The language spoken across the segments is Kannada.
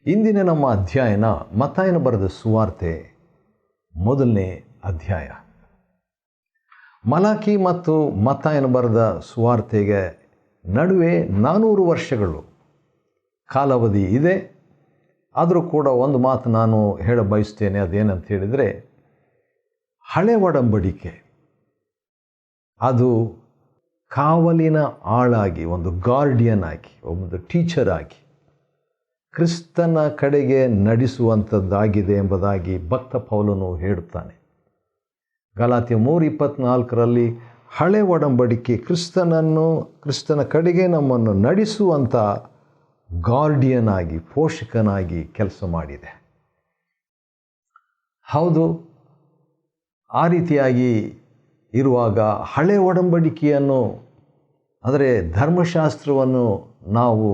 ಇಂದಿನ ನಮ್ಮ ಅಧ್ಯಯನ ಮತ್ತಾಯನ ಬರೆದ ಸುವಾರ್ತೆ ಮೊದಲನೇ ಅಧ್ಯಾಯ. ಮಲಾಕಿ ಮತ್ತು ಮತ್ತಾಯನ ಬರೆದ ಸುವಾರ್ತೆಗೆ ನಡುವೆ 400 ವರ್ಷಗಳು ಕಾಲಾವಧಿ ಇದೆ. ಆದರೂ ಕೂಡ ಒಂದು ಮಾತು ನಾನು ಹೇಳ ಬಯಸ್ತೇನೆ. ಅದೇನಂತ ಹೇಳಿದರೆ, ಹಳೆ ಒಡಂಬಡಿಕೆ ಅದು ಕಾವಲಿನ ಆಳಾಗಿ, ಒಂದು ಗಾರ್ಡಿಯನ್ ಆಗಿ, ಒಂದು ಟೀಚರ್ ಆಗಿ ಕ್ರಿಸ್ತನ ಕಡೆಗೆ ನಡೆಸುವಂಥದ್ದಾಗಿದೆ ಎಂಬುದಾಗಿ ಭಕ್ತ ಪೌಲನು ಹೇಳುತ್ತಾನೆ. ಗಲಾತ್ಯ 3:24 ಹಳೆ ಒಡಂಬಡಿಕೆ ಕ್ರಿಸ್ತನ ಕಡೆಗೆ ನಮ್ಮನ್ನು ನಡೆಸುವಂಥ ಗಾರ್ಡಿಯನ್ ಆಗಿ, ಪೋಷಕನಾಗಿ ಕೆಲಸ ಮಾಡಿದೆ. ಹೌದು, ಆ ರೀತಿಯಾಗಿ ಇರುವಾಗ ಹಳೆ ಒಡಂಬಡಿಕೆಯನ್ನು, ಅಂದರೆ ಧರ್ಮಶಾಸ್ತ್ರವನ್ನು ನಾವು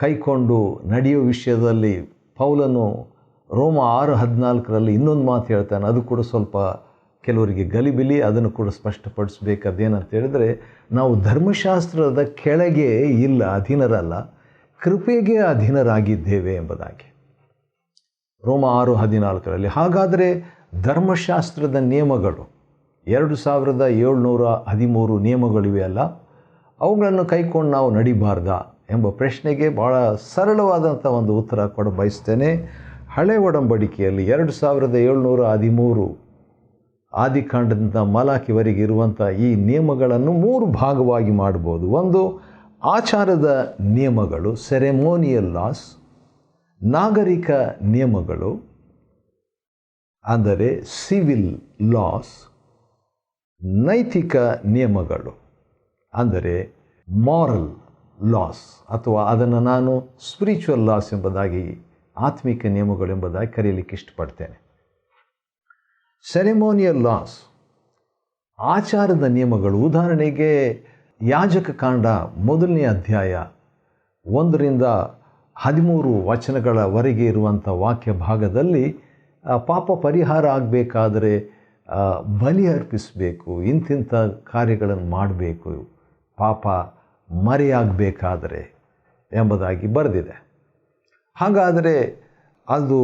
ಕೈಕೊಂಡು ನಡೆಯುವ ವಿಷಯದಲ್ಲಿ ಪೌಲನು ರೋಮ 6:14 ಇನ್ನೊಂದು ಮಾತು ಹೇಳ್ತಾನೆ. ಅದು ಕೂಡ ಸ್ವಲ್ಪ ಕೆಲವರಿಗೆ ಗಲಿಬಿಲಿ, ಅದನ್ನು ಕೂಡ ಸ್ಪಷ್ಟಪಡಿಸಬೇಕು. ಅದೇನಂತ ಹೇಳಿದರೆ, ನಾವು ಧರ್ಮಶಾಸ್ತ್ರದ ಕೆಳಗೆ ಇಲ್ಲ, ಅಧೀನರಲ್ಲ, ಕೃಪೆಗೆ ಅಧೀನರಾಗಿದ್ದೇವೆ ಎಂಬುದಾಗಿ ರೋಮ 6:14. ಹಾಗಾದರೆ ಧರ್ಮಶಾಸ್ತ್ರದ ನಿಯಮಗಳು 2713 ನಿಯಮಗಳಿವೆ ಅಲ್ಲ, ಅವುಗಳನ್ನು ಕೈಕೊಂಡು ನಾವು ನಡಿಬಾರ್ದಾ ಎಂಬ ಪ್ರಶ್ನೆಗೆ ಭಾಳ ಸರಳವಾದಂಥ ಒಂದು ಉತ್ತರ ಕೊಡ ಬಯಸ್ತೇನೆ. ಹಳೆ ಒಡಂಬಡಿಕೆಯಲ್ಲಿ 2713 ಆದಿಕಾಂಡದಿಂದ ಮಲಾಕಿವರೆಗೆ ಇರುವಂಥ ಈ ನಿಯಮಗಳನ್ನು 3 ಭಾಗವಾಗಿ ಮಾಡ್ಬೋದು. ಒಂದು, ಆಚಾರದ ನಿಯಮಗಳು, ಸೆರೆಮೋನಿಯಲ್ ಲಾಸ್, ನಾಗರಿಕ ನಿಯಮಗಳು ಅಂದರೆ ಸಿವಿಲ್ ಲಾಸ್, ನೈತಿಕ ನಿಯಮಗಳು ಅಂದರೆ ಮಾರಲ್ ಲಾಸ್, ಅಥವಾ ಅದನ್ನು ನಾನು ಸ್ಪಿರಿಚುವಲ್ ಲಾಸ್ ಎಂಬುದಾಗಿ, ಆತ್ಮಿಕ ನಿಯಮಗಳು ಎಂಬುದಾಗಿ ಕರೆಯಲಿಕ್ಕೆ ಇಷ್ಟಪಡ್ತೇನೆ. ಸೆರೆಮೋನಿಯಲ್ ಲಾಸ್, ಆಚಾರದ ನಿಯಮಗಳು. ಉದಾಹರಣೆಗೆ ಯಾಜಕ ಕಾಂಡ 1ನೇ ಅಧ್ಯಾಯ 1-13 ವಚನಗಳವರೆಗೆ ಇರುವಂಥ ವಾಕ್ಯ ಭಾಗದಲ್ಲಿ ಪಾಪ ಪರಿಹಾರ ಆಗಬೇಕಾದರೆ ಬಲಿ ಅರ್ಪಿಸಬೇಕು, ಇಂತಿಂಥ ಕಾರ್ಯಗಳನ್ನು ಮಾಡಬೇಕು, ಪಾಪ ಮರೆಯಾಗಬೇಕಾದರೆ ಎಂಬುದಾಗಿ ಬರೆದಿದೆ. ಹಾಗಾದರೆ ಅದು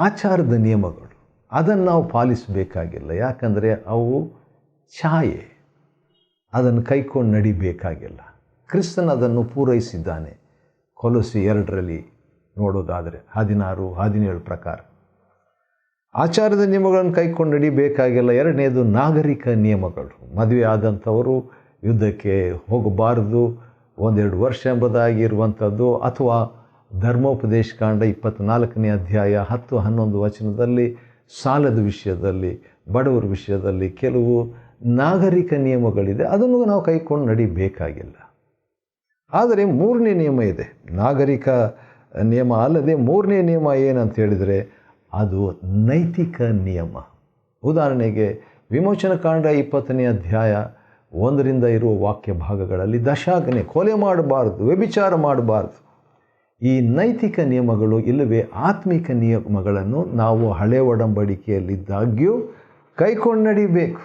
ಆಚಾರದ ನಿಯಮಗಳು, ಅದನ್ನು ನಾವು ಪಾಲಿಸಬೇಕಾಗಿಲ್ಲ. ಯಾಕಂದರೆ ಅವು ಛಾಯೆ, ಅದನ್ನು ಕೈಕೊಂಡು ನಡಿಬೇಕಾಗಿಲ್ಲ. ಕ್ರಿಸ್ತನ ಅದನ್ನು ಪೂರೈಸಿದ್ದಾನೆ. ಕೊಲೊಸಿ 2 ನೋಡೋದಾದರೆ 16-17 ಪ್ರಕಾರ ಆಚಾರದ ನಿಯಮಗಳನ್ನು ಕೈಕೊಂಡು ನಡಿಬೇಕಾಗಿಲ್ಲ. 2ನೇದು ನಾಗರಿಕ ನಿಯಮಗಳು. ಮದುವೆ ಆದಂಥವರು ಯುದ್ಧಕ್ಕೆ ಹೋಗಬಾರದು 1-2 ವರ್ಷ ಎಂಬುದಾಗಿ ಇರುವಂಥದ್ದು, ಅಥವಾ ಧರ್ಮೋಪದೇಶ ಕಾಂಡ 24ನೇ ಅಧ್ಯಾಯ 10-11 ವಚನದಲ್ಲಿ ಸಾಲದ ವಿಷಯದಲ್ಲಿ, ಬಡವರ ವಿಷಯದಲ್ಲಿ ಕೆಲವು ನಾಗರಿಕ ನಿಯಮಗಳಿದೆ. ಅದನ್ನು ನಾವು ಕೈಕೊಂಡು ನಡಿಬೇಕಾಗಿಲ್ಲ. ಆದರೆ 3ನೇ ನಿಯಮ ಇದೆ. ನಾಗರಿಕ ನಿಯಮ ಅಲ್ಲದೆ 3ನೇ ನಿಯಮ ಏನಂತ ಹೇಳಿದರೆ, ಅದು ನೈತಿಕ ನಿಯಮ. ಉದಾಹರಣೆಗೆ ವಿಮೋಚನ ಕಾಂಡ 20ನೇ ಅಧ್ಯಾಯ 1 ಇರುವ ವಾಕ್ಯ ಭಾಗಗಳಲ್ಲಿ ದಶಾಜ್ಞೆ, ಕೊಲೆ ಮಾಡಬಾರ್ದು, ವ್ಯಭಿಚಾರ ಮಾಡಬಾರ್ದು, ಈ ನೈತಿಕ ನಿಯಮಗಳು ಇಲ್ಲವೇ ಆತ್ಮಿಕ ನಿಯಮಗಳನ್ನು ನಾವು ಹಳೆ ಒಡಂಬಡಿಕೆಯಲ್ಲಿದ್ದಾಗ್ಯೂ ಕೈಕೊಂಡು ನಡಿಬೇಕು.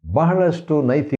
ಬಹಳಷ್ಟು ನೈತಿಕ